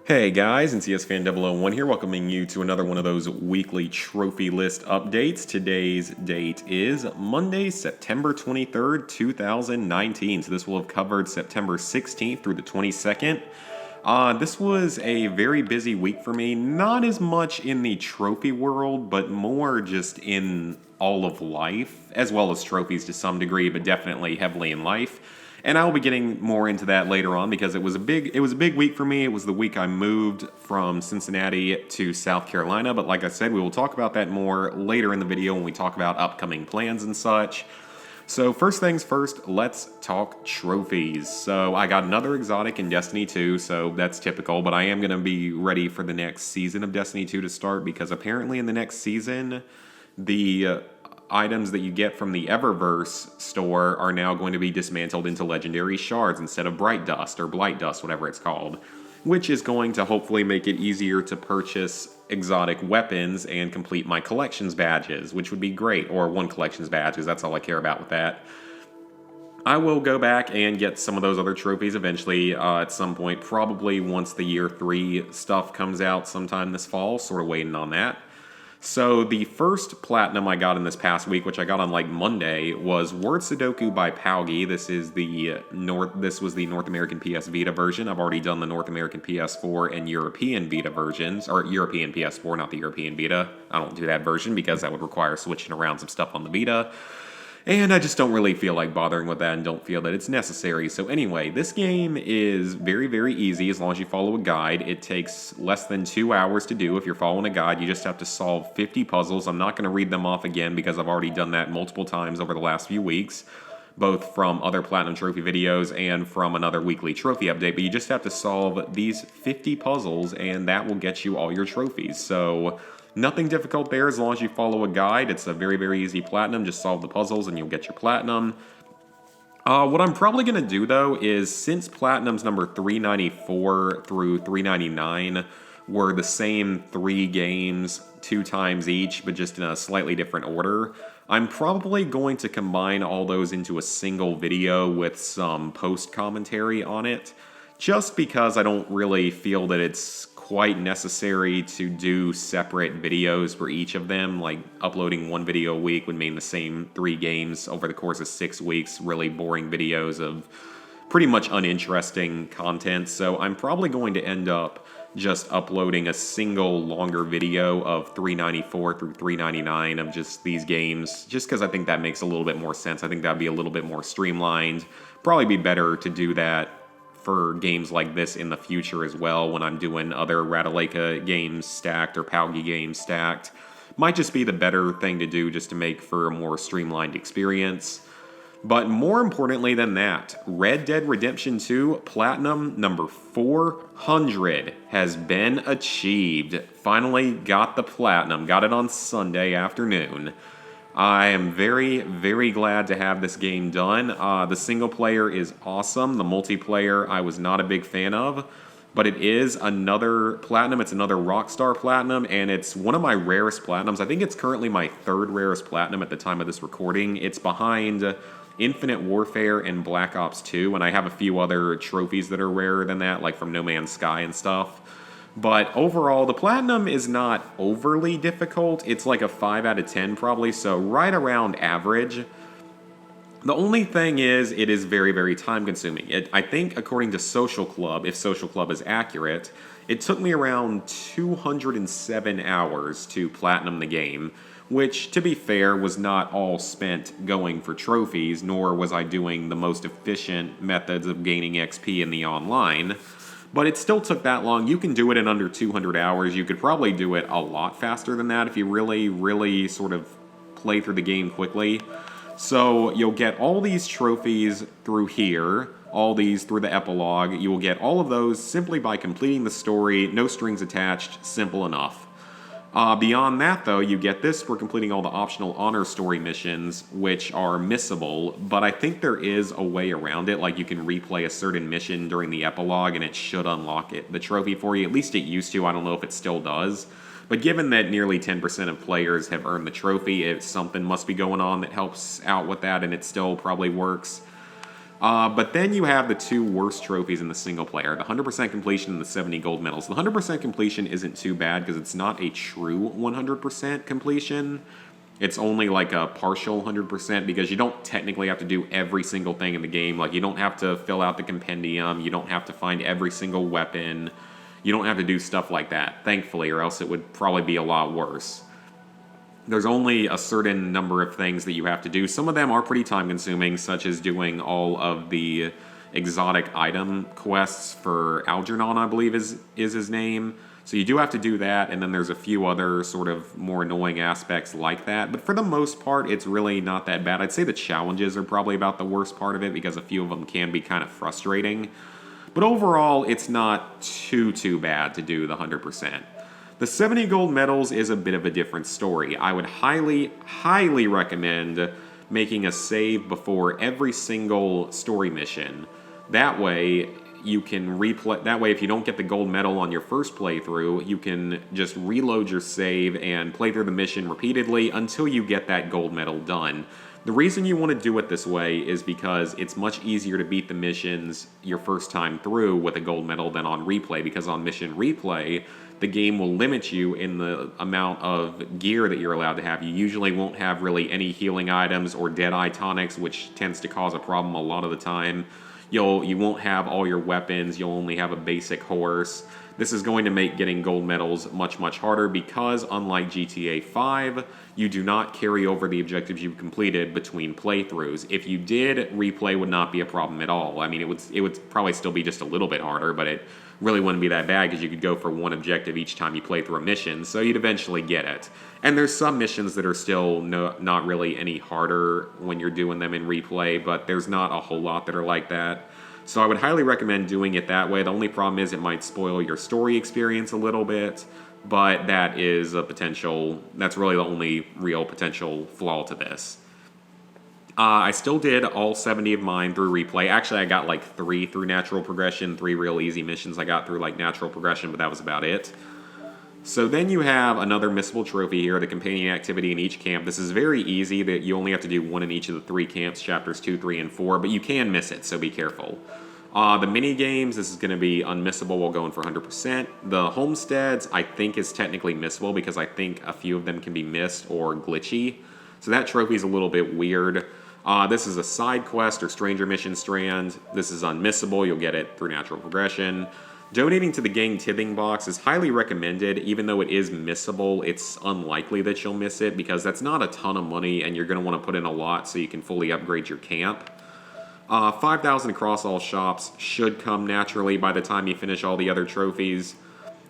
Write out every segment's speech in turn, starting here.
Hey guys, NCS Fan 001 here, welcoming you to another one of those weekly trophy list updates. Today's date is Monday, September 23rd, 2019. So this will have covered September 16th through the 22nd. This was a very busy week for me, not as much in the trophy world, but more just in all of life, as well as trophies to some degree, but definitely heavily in life. And I will be getting more into that later on because it was a big week for me. It was the week I moved from Cincinnati to South Carolina. But like I said, we will talk about that more later in the video when we talk about upcoming plans and such. So first things first, let's talk trophies. So I got another exotic in Destiny 2, so that's typical, but I am going to be ready for the next season of Destiny 2 to start because apparently in the next season, the items that you get from the Eververse store are now going to be dismantled into legendary shards instead of bright dust or blight dust, whatever it's called, which is going to hopefully make it easier to purchase exotic weapons and complete my collections badges, which would be great, or one collections badge, because that's all I care about with that. I will go back and get some of those other trophies eventually at some point, probably once the Year 3 stuff comes out sometime this fall, sort of waiting on that. So the first platinum I got in this past week, which I got on like Monday, was Word Sudoku by Palgi. This was the North American PS Vita version. I've already done the North American PS4 and European Vita versions, or European PS4, not the European Vita. I don't do that version because that would require switching around some stuff on the Vita. And I just don't really feel like bothering with that and don't feel that it's necessary. So anyway, this game is very, very easy as long as you follow a guide. It takes less than 2 hours to do if you're following a guide. You just have to solve 50 puzzles. I'm not going to read them off again because I've already done that multiple times over the last few weeks, both from other Platinum Trophy videos and from another weekly trophy update. But you just have to solve these 50 puzzles and that will get you all your trophies. So nothing difficult there as long as you follow a guide. It's a very, very easy platinum. Just solve the puzzles and you'll get your platinum. What I'm probably going to do, though, is since platinums number 394 through 399 were the same 3 games 2 times each, but just in a slightly different order, I'm probably going to combine all those into a single video with some post-commentary on it, just because I don't really feel that it's quite necessary to do separate videos for each of them. Like uploading one video a week would mean the same 3 games over the course of 6 weeks, really boring videos of pretty much uninteresting content. So I'm probably going to end up just uploading a single longer video of 394 through 399 of just these games, just because I think that makes a little bit more sense. I think that'd be a little bit more streamlined. Probably be better to do that for games like this in the future as well when I'm doing other Radaleka games stacked or Palgi games stacked. Might just be the better thing to do just to make for a more streamlined experience. But more importantly than that, Red Dead Redemption 2 Platinum number 400 has been achieved. Finally got the Platinum, got it on Sunday afternoon. I am very, very glad to have this game done. The single player is awesome. The multiplayer I was not a big fan of, but it is another Platinum. It's another Rockstar Platinum, and it's one of my rarest Platinums. I think it's currently my 3rd rarest Platinum at the time of this recording. It's behind Infinite Warfare and Black Ops 2, and I have a few other trophies that are rarer than that, like from No Man's Sky and stuff. But overall, the Platinum is not overly difficult. It's like a 5 out of 10 probably, so right around average. The only thing is, it is very, very time consuming. I think according to Social Club, if Social Club is accurate, it took me around 207 hours to platinum the game, which, to be fair, was not all spent going for trophies, nor was I doing the most efficient methods of gaining XP in the online. But it still took that long. You can do it in under 200 hours. You could probably do it a lot faster than that if you really, really sort of play through the game quickly. So you'll get all these trophies through here, all these through the epilogue. You will get all of those simply by completing the story, no strings attached, simple enough. Beyond that, though, you get this for completing all the optional honor story missions, which are missable, but I think there is a way around it, like you can replay a certain mission during the epilogue and it should unlock the trophy for you. At least it used to, I don't know if it still does. But given that nearly 10% of players have earned the trophy, something must be going on that helps out with that and it still probably works. But then you have the two worst trophies in the single player, the 100% completion and the 70 gold medals. The 100% completion isn't too bad because it's not a true 100% completion. It's only like a partial 100% because you don't technically have to do every single thing in the game. Like, you don't have to fill out the compendium. You don't have to find every single weapon. You don't have to do stuff like that, thankfully, or else it would probably be a lot worse. There's only a certain number of things that you have to do. Some of them are pretty time-consuming, such as doing all of the exotic item quests for Algernon, I believe is his name. So you do have to do that, and then there's a few other sort of more annoying aspects like that. But for the most part, it's really not that bad. I'd say the challenges are probably about the worst part of it because a few of them can be kind of frustrating. But overall, it's not too bad to do the 100%. The 70 gold medals is a bit of a different story. I would highly recommend making a save before every single story mission. That way, you can replay. That way, if you don't get the gold medal on your first playthrough, you can just reload your save and play through the mission repeatedly until you get that gold medal done. The reason you want to do it this way is because it's much easier to beat the missions your first time through with a gold medal than on replay, because on mission replay, the game will limit you in the amount of gear that you're allowed to have. You usually won't have really any healing items or Deadeye tonics, which tends to cause a problem a lot of the time. You won't have all your weapons, you'll only have a basic horse. This is going to make getting gold medals much harder because, unlike GTA 5, you do not carry over the objectives you've completed between playthroughs. If you did, replay would not be a problem at all. I mean, it would probably still be just a little bit harder, but it really wouldn't be that bad because you could go for one objective each time you play through a mission, so you'd eventually get it. And there's some missions that are still not really any harder when you're doing them in replay, but there's not a whole lot that are like that. So I would highly recommend doing it that way. The only problem is it might spoil your story experience a little bit, but that is that's really the only real potential flaw to this. I still did all 70 of mine through replay. Actually, I got like 3 through natural progression, 3 real easy missions I got through like natural progression, but that was about it. So then you have another missable trophy here, the companion activity in each camp. This is very easy, that you only have to do one in each of the 3 camps, chapters 2, 3, and 4, but you can miss it, so be careful. The mini games, this is going to be unmissable while going for 100%. The homesteads, I think, is technically missable because I think a few of them can be missed or glitchy. So that trophy is a little bit weird. This is a side quest or stranger mission strand. This is unmissable. You'll get it through natural progression. Donating to the gang tipping box is highly recommended. Even though it is missable, it's unlikely that you'll miss it because that's not a ton of money and you're going to want to put in a lot so you can fully upgrade your camp. 5,000 across all shops should come naturally by the time you finish all the other trophies.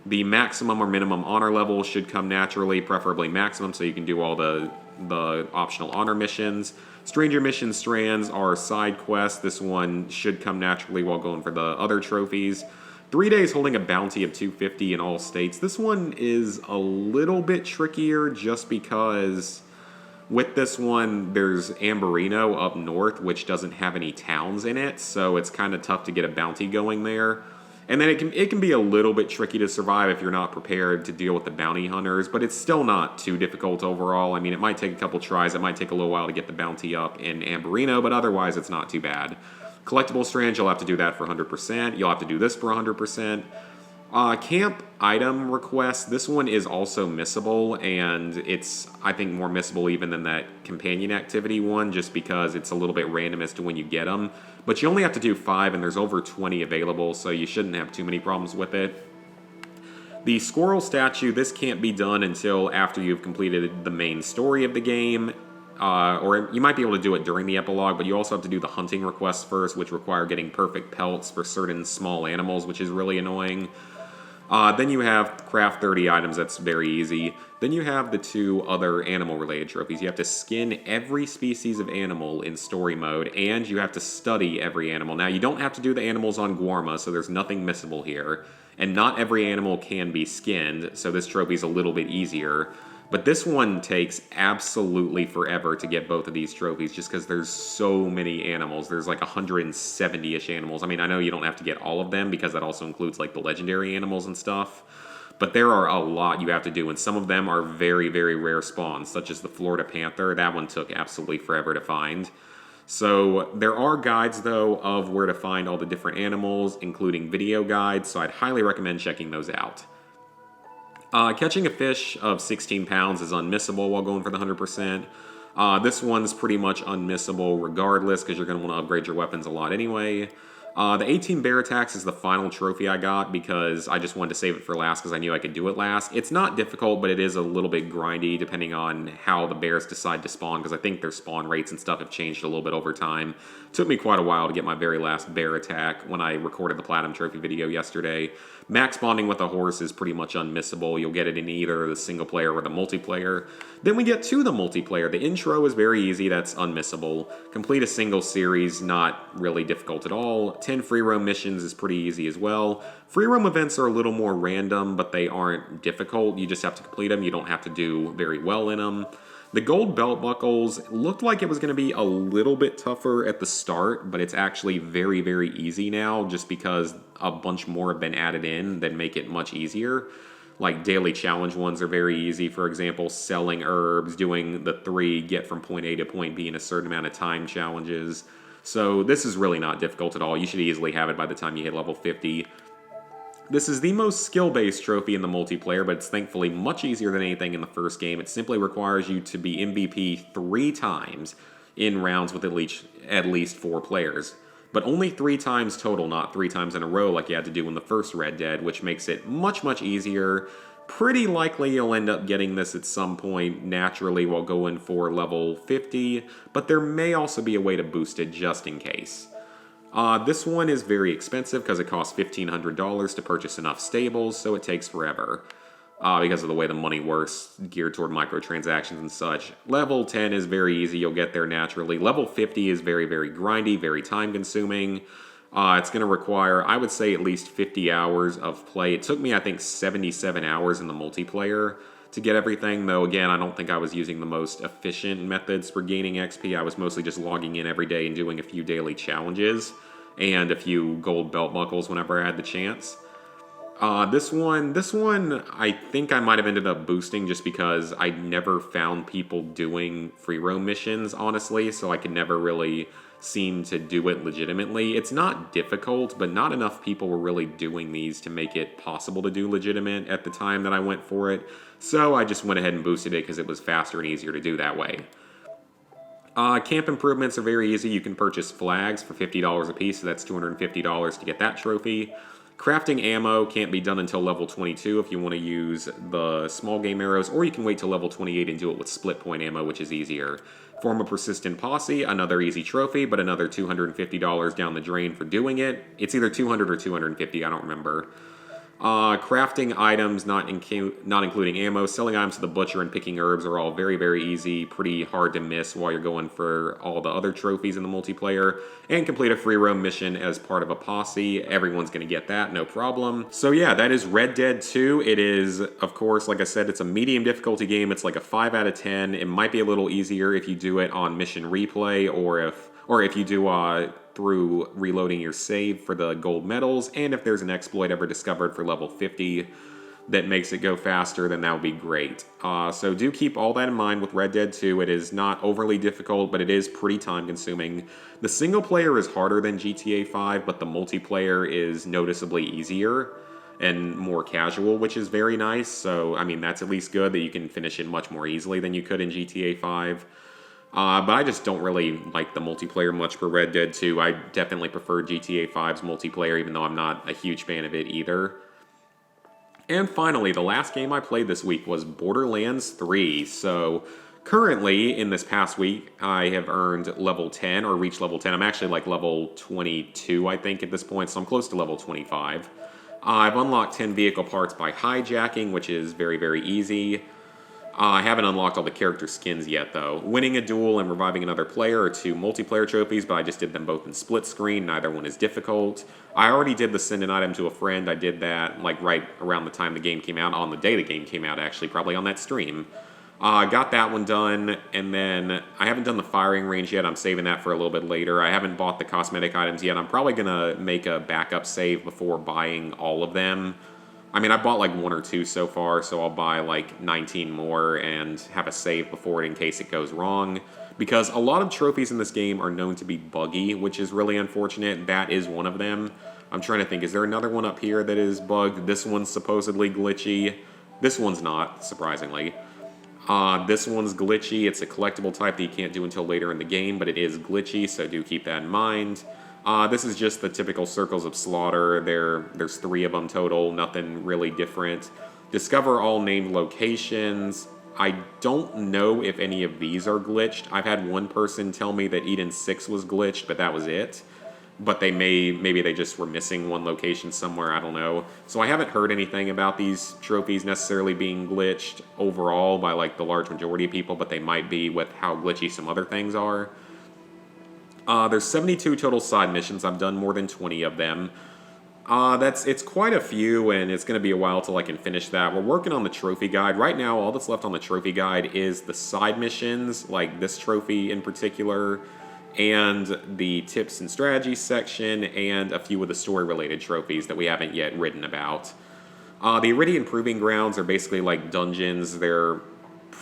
The maximum or minimum honor level should come naturally, preferably maximum, so you can do all the optional honor missions. Stranger mission strands are side quests. This one should come naturally while going for the other trophies. 3 days holding a bounty of 250 in all states. This one is a little bit trickier just because with this one, there's Amberino up north, which doesn't have any towns in it, so it's kind of tough to get a bounty going there. And then it can be a little bit tricky to survive if you're not prepared to deal with the bounty hunters, but it's still not too difficult overall. I mean, it might take a couple tries, it might take a little while to get the bounty up in Amberino, but otherwise it's not too bad. Collectible strands, you'll have to do that for 100%. You'll have to do this for 100%. Camp item request, this one is also missable, and it's, I think, more missable even than that companion activity one, just because it's a little bit random as to when you get them. But you only have to do 5, and there's over 20 available, so you shouldn't have too many problems with it. The squirrel statue, this can't be done until after you've completed the main story of the game. Or you might be able to do it during the epilogue, but you also have to do the hunting requests first, which require getting perfect pelts for certain small animals, which is really annoying. Then you have craft 30 items, that's very easy. Then you have the 2 other animal-related trophies. You have to skin every species of animal in story mode, and you have to study every animal. Now, you don't have to do the animals on Guarma, so there's nothing missable here. And not every animal can be skinned, so this trophy's a little bit easier. But this one takes absolutely forever to get both of these trophies just because there's so many animals. There's like 170-ish animals. I mean, I know you don't have to get all of them because that also includes like the legendary animals and stuff. But there are a lot you have to do, and some of them are very, very rare spawns, such as the Florida Panther. That one took absolutely forever to find. So there are guides, though, of where to find all the different animals, including video guides, so I'd highly recommend checking those out. Catching a fish of 16 pounds is unmissable while going for the 100%. This one's pretty much unmissable regardless because you're going to want to upgrade your weapons a lot anyway. The 18 bear attacks is the final trophy I got because I just wanted to save it for last because I knew I could do it last. It's not difficult, but it is a little bit grindy depending on how the bears decide to spawn because I think their spawn rates and stuff have changed a little bit over time. It took me quite a while to get my very last bear attack when I recorded the Platinum Trophy video yesterday. Max bonding with a horse is pretty much unmissable. You'll get it in either the single player or the multiplayer. Then we get to the multiplayer. The intro is very easy. That's unmissable. Complete a single series, not really difficult at all. 10 free roam missions is pretty easy as well. Free roam events are a little more random, but they aren't difficult. You just have to complete them. You don't have to do very well in them. The gold belt buckles looked like it was going to be a little bit tougher at the start, but it's actually very, very easy now just because a bunch more have been added in that make it much easier. Like daily challenge ones are very easy. For example, selling herbs, doing the 3 get from point A to point B in a certain amount of time challenges. So this is really not difficult at all. You should easily have it by the time you hit level 50. This is the most skill-based trophy in the multiplayer, but it's thankfully much easier than anything in the first game. It simply requires you to be MVP 3 times in rounds with at least 4 players. But only 3 times total, not 3 times in a row like you had to do in the first Red Dead, which makes it much, much easier. Pretty likely you'll end up getting this at some point naturally while going for level 50, but there may also be a way to boost it just in case. This one is very expensive because it costs $1,500 to purchase enough stables, so it takes forever because of the way the money works, geared toward microtransactions and such. Level 10 is very easy. You'll get there naturally. Level 50 is very, very grindy, very time-consuming. It's going to require, I would say, at least 50 hours of play. It took me, I think, 77 hours in the multiplayer to get everything, though, again, I don't think I was using the most efficient methods for gaining XP. I was mostly just logging in every day and doing a few daily challenges and a few gold belt buckles whenever I had the chance. This one, I think I might have ended up boosting just because I never found people doing free roam missions, honestly, so I could never really seem to do it legitimately. It's not difficult, but not enough people were really doing these to make it possible to do legitimate at the time that I went for it. So I just went ahead and boosted it because it was faster and easier to do that way. Camp improvements are very easy. You can purchase flags for $50 a piece, so that's $250 to get that trophy. Crafting ammo can't be done until level 22 if you want to use the small game arrows, or you can wait till level 28 and do it with split point ammo, which is easier. Form a persistent posse, another easy trophy, but another $250 down the drain for doing it. It's either 200 or 250, I don't remember. Crafting items, not including ammo, selling items to the butcher, and picking herbs are all very, very easy, pretty hard to miss while you're going for all the other trophies in the multiplayer. And complete a free roam mission as part of a posse. Everyone's going to get that, no problem. So yeah, that is Red Dead 2. It is, of course, like I said, it's a medium difficulty game. It's like a 5 out of 10. It might be a little easier if you do it on mission replay or if you do through reloading your save for the gold medals, and if there's an exploit ever discovered for level 50 that makes it go faster, then that would be great. So do keep all that in mind with Red Dead 2. It is not overly difficult, but it is pretty time-consuming. The single player is harder than GTA 5, but the multiplayer is noticeably easier and more casual, which is very nice. So, I mean, that's at least good that you can finish it much more easily than you could in GTA 5. But I just don't really like the multiplayer much for Red Dead 2. I definitely prefer GTA 5's multiplayer, even though I'm not a huge fan of it either. And finally, the last game I played this week was Borderlands 3. So currently, in this past week, I have earned level 10, or reached level 10. I'm actually like level 22, I think, at this point, so I'm close to level 25. I've unlocked 10 vehicle parts by hijacking, which is very, very easy. I haven't unlocked all the character skins yet, though. Winning a duel and reviving another player are 2 multiplayer trophies, but I just did them both in split screen. Neither one is difficult. I already did the send an item to a friend. I did that like right around the time the game came out, on the day the game came out, actually, probably on that stream. Got that one done, and then I haven't done the firing range yet. I'm saving that for a little bit later. I haven't bought the cosmetic items yet. I'm probably going to make a backup save before buying all of them. I mean, I bought like 1 or 2 so far, so I'll buy like 19 more and have a save before it in case it goes wrong. because a lot of trophies in this game are known to be buggy, which is really unfortunate. That is one of them. I'm trying to think, is there another one up here that is bugged? This one's supposedly glitchy. This one's not, surprisingly. This one's glitchy. It's a collectible type that you can't do until later in the game, but it is glitchy, so do keep that in mind. This is just the typical Circles of Slaughter. There's 3 of them total, nothing really different. Discover all named locations. I don't know if any of these are glitched. I've had one person tell me that Eden 6 was glitched, but that was it. But maybe they just were missing one location somewhere, I don't know. So I haven't heard anything about these trophies necessarily being glitched overall by like the large majority of people, but they might be with how glitchy some other things are. There's 72 total side missions. I've done more than 20 of them. It's quite a few, and it's going to be a while till I can finish that. We're working on the trophy guide. Right now, all that's left on the trophy guide is the side missions, like this trophy in particular, and the tips and strategies section, and a few of the story-related trophies that we haven't yet written about. The Iridian Proving Grounds are basically like dungeons. They're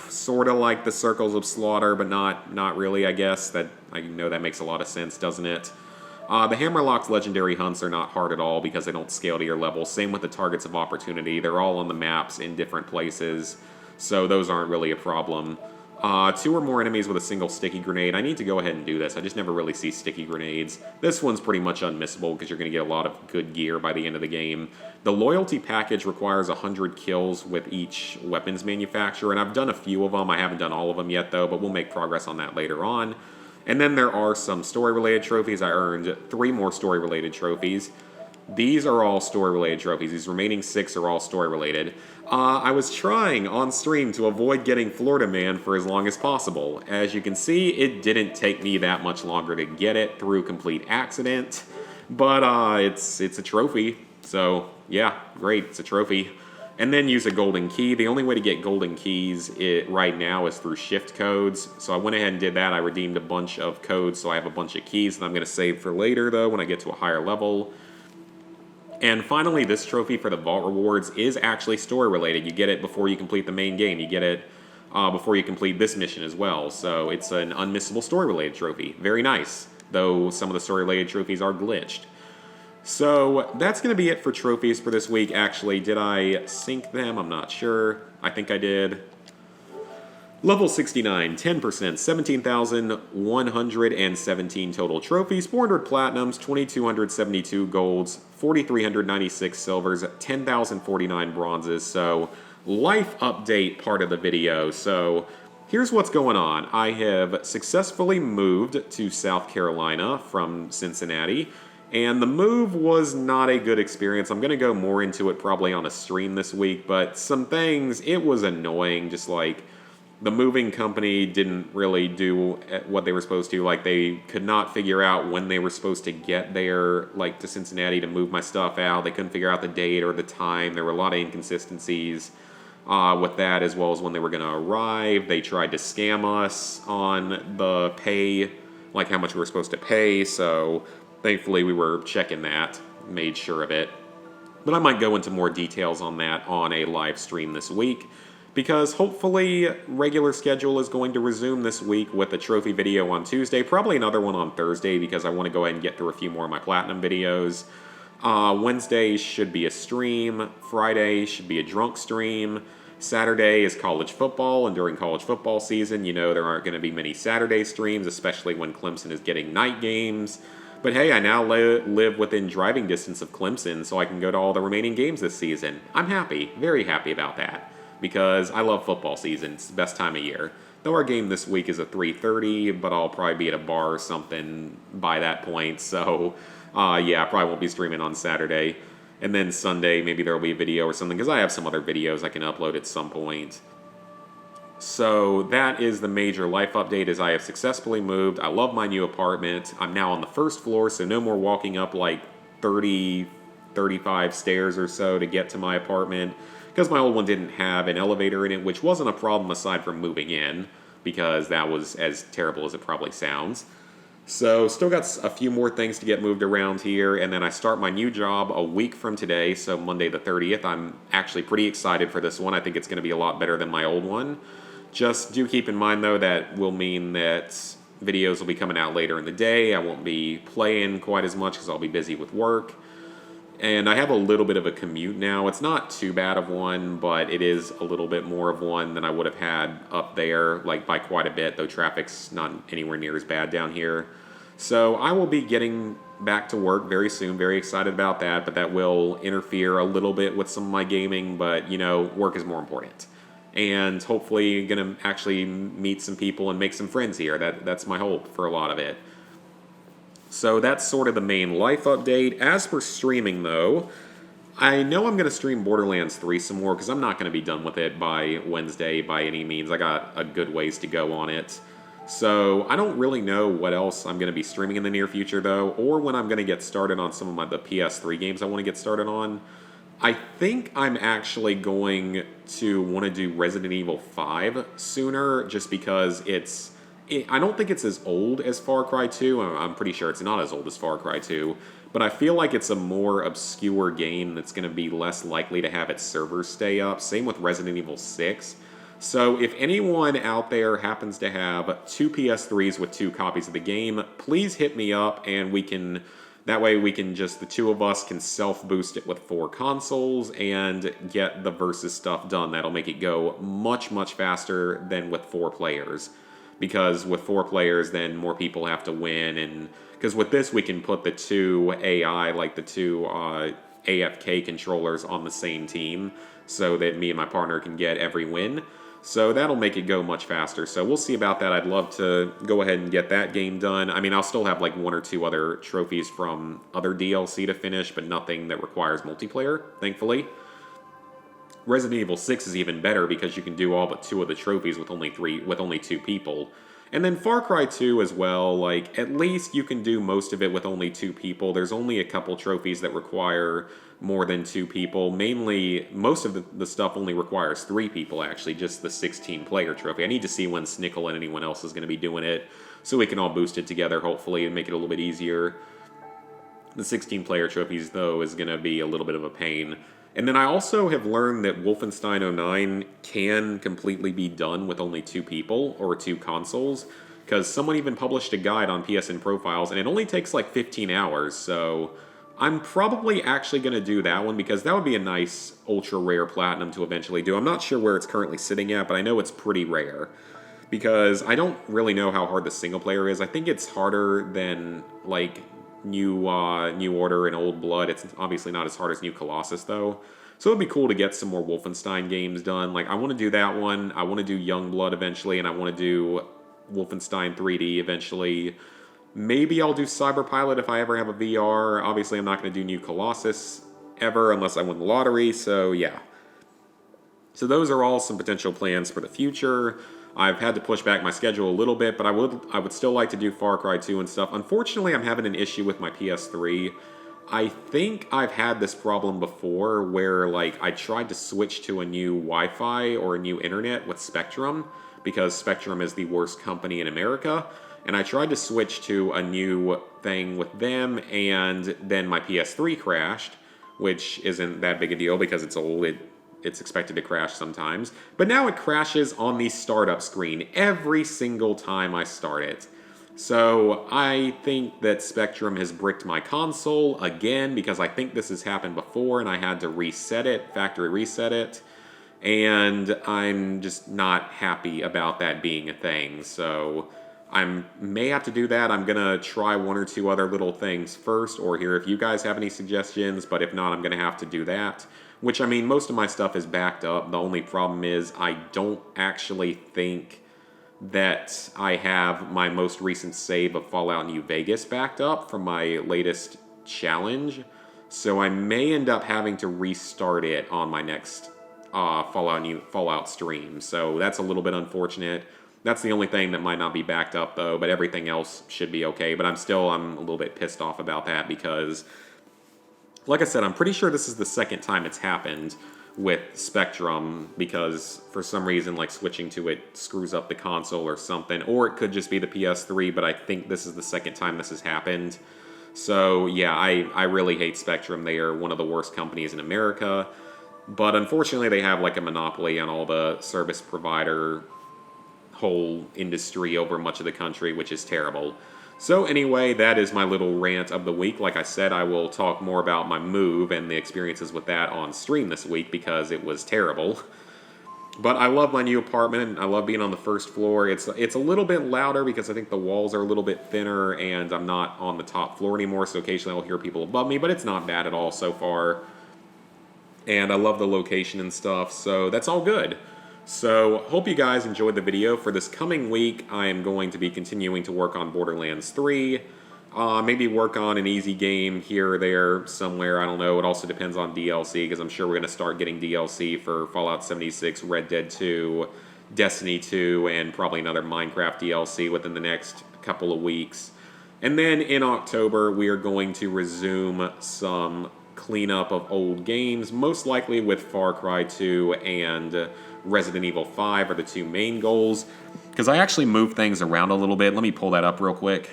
sort of like the Circles of Slaughter, but not really, I guess. I know that makes a lot of sense, doesn't it? The Hammerlock's legendary hunts are not hard at all because they don't scale to your level. Same with the Targets of Opportunity. They're all on the maps in different places, so those aren't really a problem. 2 or more enemies with a single sticky grenade. I need to go ahead and do this. I just never really see sticky grenades. This one's pretty much unmissable because you're going to get a lot of good gear by the end of the game. The loyalty package requires 100 kills with each weapons manufacturer, and I've done a few of them. I haven't done all of them yet, though, but we'll make progress on that later on. And then there are some story-related trophies. I earned 3 more story-related trophies. These are all story-related trophies. These remaining 6 are all story-related. I was trying on stream to avoid getting Florida Man for as long as possible. As you can see, it didn't take me that much longer to get it through complete accident. But it's a trophy. So, yeah, great. It's a trophy. And then use a golden key. The only way to get golden keys right now is through shift codes. So I went ahead and did that. I redeemed a bunch of codes, so I have a bunch of keys that I'm going to save for later, though, when I get to a higher level. And finally, this trophy for the Vault Rewards is actually story-related. You get it before you complete the main game. You get it before you complete this mission as well. So it's an unmissable story-related trophy. Very nice, though some of the story-related trophies are glitched. So that's going to be it for trophies for this week. Actually, did I sync them? I'm not sure. I think I did. Level 69, 10%, 17,117 total trophies, 400 platinums, 2,272 golds, 4,396 silvers, 10,049 bronzes. So, life update part of the video. So, here's what's going on. I have successfully moved to South Carolina from Cincinnati. And the move was not a good experience. I'm going to go more into it probably on a stream this week, but some things, it was annoying. Just like the moving company didn't really do what they were supposed to. Like they could not figure out when they were supposed to get there, like to Cincinnati to move my stuff out. They couldn't figure out the date or the time. There were a lot of inconsistencies with that, as well as when they were going to arrive. They tried to scam us on the pay, like how much we were supposed to pay, so thankfully we were checking that, made sure of it. But I might go into more details on that on a live stream this week, because hopefully regular schedule is going to resume this week with a trophy video on Tuesday, probably another one on Thursday because I want to go ahead and get through a few more of my platinum videos. Wednesday should be a stream, Friday should be a drunk stream, Saturday is college football, and during college football season, you know there aren't going to be many Saturday streams, especially when Clemson is getting night games. But hey, I now live within driving distance of Clemson, so I can go to all the remaining games this season. I'm happy, very happy about that, because I love football season. It's the best time of year. Though our game this week is at 3:30, but I'll probably be at a bar or something by that point, so yeah, I probably won't be streaming on Saturday. And then Sunday, maybe there will be a video or something, because I have some other videos I can upload at some point. So that is the major life update, as I have successfully moved. I love my new apartment. I'm now on the first floor, so no more walking up like 35 stairs or so to get to my apartment, because my old one didn't have an elevator in it, which wasn't a problem aside from moving in, because that was as terrible as it probably sounds. So still got a few more things to get moved around here, and then I start my new job a week from today, so Monday the 30th. I'm actually pretty excited for this one. I think it's going to be a lot better than my old one. Just do keep in mind, though, that will mean that videos will be coming out later in the day. I won't be playing quite as much because I'll be busy with work. And I have a little bit of a commute now. It's not too bad of one, but it is a little bit more of one than I would have had up there, like by quite a bit, though traffic's not anywhere near as bad down here. So I will be getting back to work very soon. Very excited about that, but that will interfere a little bit with some of my gaming. But, work is more important. And hopefully going to actually meet some people and make some friends here. That's my hope for a lot of it. So that's sort of the main life update. As for streaming, though, I know I'm going to stream Borderlands 3 some more because I'm not going to be done with it by Wednesday by any means. I got a good ways to go on it. So I don't really know what else I'm going to be streaming in the near future, though, or when I'm going to get started on some of the PS3 games I want to get started on. I think I'm actually going to want to do Resident Evil 5 sooner just because I don't think it's as old as Far Cry 2. I'm pretty sure it's not as old as Far Cry 2. But I feel like it's a more obscure game that's going to be less likely to have its servers stay up. Same with Resident Evil 6. So if anyone out there happens to have 2 PS3s with 2 copies of the game, please hit me up and that way we can the two of us can self-boost it with 4 consoles and get the versus stuff done. That'll make it go much, much faster than with 4 players. Because with 4 players, then more people have to win. And because with this, we can put the 2 AI, like the 2 AFK controllers on the same team so that me and my partner can get every win. So that'll make it go much faster. So we'll see about that. I'd love to go ahead and get that game done. I mean, I'll still have like 1 or 2 other trophies from other DLC to finish, but nothing that requires multiplayer, thankfully. Resident Evil 6 is even better because you can do all but 2 of the trophies with only 2 people. And then Far Cry 2 as well, like, at least you can do most of it with only 2 people. There's only a couple trophies that require more than 2 people. Mainly, most of the stuff only requires 3 people, actually, just the 16-player trophy. I need to see when Snickle and anyone else is going to be doing it, so we can all boost it together, hopefully, and make it a little bit easier. The 16-player trophies, though, is going to be a little bit of a pain. And then I also have learned that Wolfenstein 09 can completely be done with only 2 people or 2 consoles, because someone even published a guide on PSN Profiles, and it only takes like 15 hours, so I'm probably actually going to do that one, because that would be a nice ultra-rare platinum to eventually do. I'm not sure where it's currently sitting at, but I know it's pretty rare, because I don't really know how hard the single player is. I think it's harder than, like, New Order and Old Blood. It's obviously not as hard as New Colossus, though. So it'd be cool to get some more Wolfenstein games done. Like, I want to do that one. I want to do Young Blood eventually, and I want to do Wolfenstein 3D eventually. Maybe I'll do Cyberpilot if I ever have a VR. Obviously, I'm not going to do New Colossus ever unless I win the lottery, so yeah. So those are all some potential plans for the future. I've had to push back my schedule a little bit, but I would still like to do Far Cry 2 and stuff. Unfortunately, I'm having an issue with my PS3. I think I've had this problem before where, like, I tried to switch to a new Wi-Fi or a new internet with Spectrum, because Spectrum is the worst company in America. And I tried to switch to a new thing with them, and then my PS3 crashed, which isn't that big a deal because it's old. It's expected to crash sometimes. But now it crashes on the startup screen every single time I start it. So I think that Spectrum has bricked my console again, because I think this has happened before and I had to reset it, factory reset it. And I'm just not happy about that being a thing. So I may have to do that. I'm going to try 1 or 2 other little things first, or hear if you guys have any suggestions. But if not, I'm going to have to do that. Which, I mean, most of my stuff is backed up. The only problem is I don't actually think that I have my most recent save of Fallout New Vegas backed up from my latest challenge. So I may end up having to restart it on my next Fallout stream. So that's a little bit unfortunate. That's the only thing that might not be backed up, though. But everything else should be okay. But I'm a little bit pissed off about that because, like I said, I'm pretty sure this is the second time it's happened with Spectrum, because for some reason, like, switching to it screws up the console or something. Or it could just be the PS3, but I think this is the second time this has happened. So, yeah, I really hate Spectrum. They are one of the worst companies in America. But unfortunately, they have, like, a monopoly on all the service provider whole industry over much of the country, which is terrible. So anyway, that is my little rant of the week. Like I said, I will talk more about my move and the experiences with that on stream this week because it was terrible. But I love my new apartment, and I love being on the first floor. It's a little bit louder because I think the walls are a little bit thinner, and I'm not on the top floor anymore, so occasionally I'll hear people above me, but it's not bad at all so far. And I love the location and stuff, so that's all good. So, hope you guys enjoyed the video. For this coming week, I am going to be continuing to work on Borderlands 3. Maybe work on an easy game here or there somewhere, I don't know. It also depends on DLC, because I'm sure we're going to start getting DLC for Fallout 76, Red Dead 2, Destiny 2, and probably another Minecraft DLC within the next couple of weeks. And then in October, we are going to resume some cleanup of old games, most likely with Far Cry 2 and Resident Evil 5 are the two main goals. Because I actually moved things around a little bit. Let me pull that up real quick.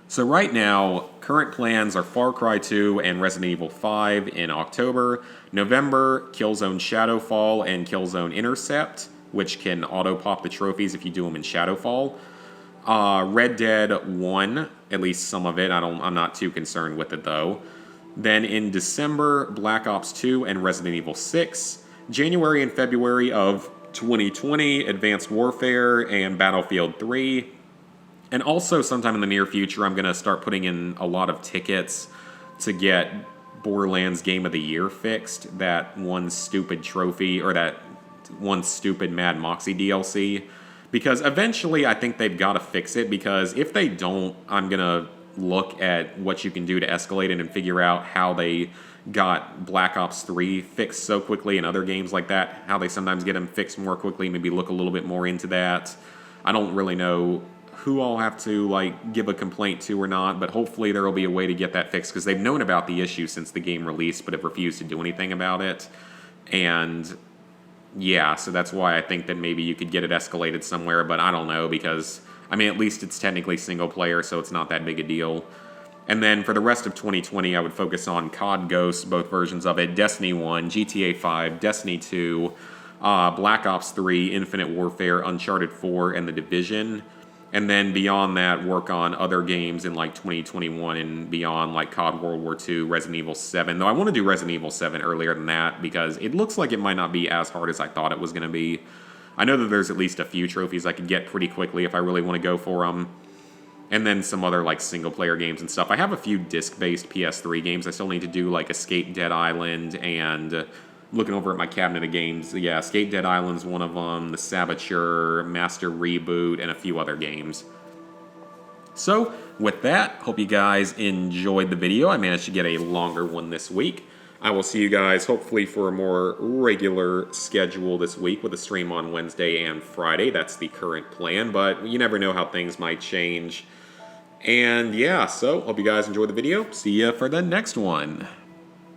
So right now, current plans are Far Cry 2 and Resident Evil 5 in October. November, Killzone Shadowfall and Killzone Intercept, which can auto-pop the trophies if you do them in Shadowfall. Red Dead 1, at least some of it. I'm not too concerned with it, though. Then in December, Black Ops 2 and Resident Evil 6. January and February of 2020, Advanced Warfare and Battlefield 3. And also sometime in the near future, I'm going to start putting in a lot of tickets to get Borderlands Game of the Year fixed. That one stupid trophy, or that one stupid Mad Moxie DLC. Because eventually I think they've got to fix it, because if they don't, I'm going to look at what you can do to escalate it and figure out how they got Black Ops 3 fixed so quickly and other games like that, how they sometimes get them fixed more quickly, maybe look a little bit more into that. I don't really know who I'll have to give a complaint to or not, but hopefully there will be a way to get that fixed, because they've known about the issue since the game released but have refused to do anything about it. And yeah, so that's why I think that maybe you could get it escalated somewhere, but I don't know, because I mean, at least it's technically single player, so it's not that big a deal. And then for the rest of 2020, I would focus on COD Ghosts, both versions of it, Destiny 1, GTA 5, Destiny 2, Black Ops 3, Infinite Warfare, Uncharted 4, and The Division. And then beyond that, work on other games in 2021 and beyond, like COD World War II, Resident Evil 7. Though I want to do Resident Evil 7 earlier than that, because it looks like it might not be as hard as I thought it was going to be. I know that there's at least a few trophies I could get pretty quickly if I really want to go for them. And then some other single-player games and stuff. I have a few disc-based PS3 games I still need to do, like Escape Dead Island, and looking over at my cabinet of games, yeah, Escape Dead Island's one of them, The Saboteur, Master Reboot, and a few other games. So, with that, hope you guys enjoyed the video. I managed to get a longer one this week. I will see you guys hopefully for a more regular schedule this week with a stream on Wednesday and Friday. That's the current plan, but you never know how things might change. And yeah, so hope you guys enjoyed the video. See ya for the next one.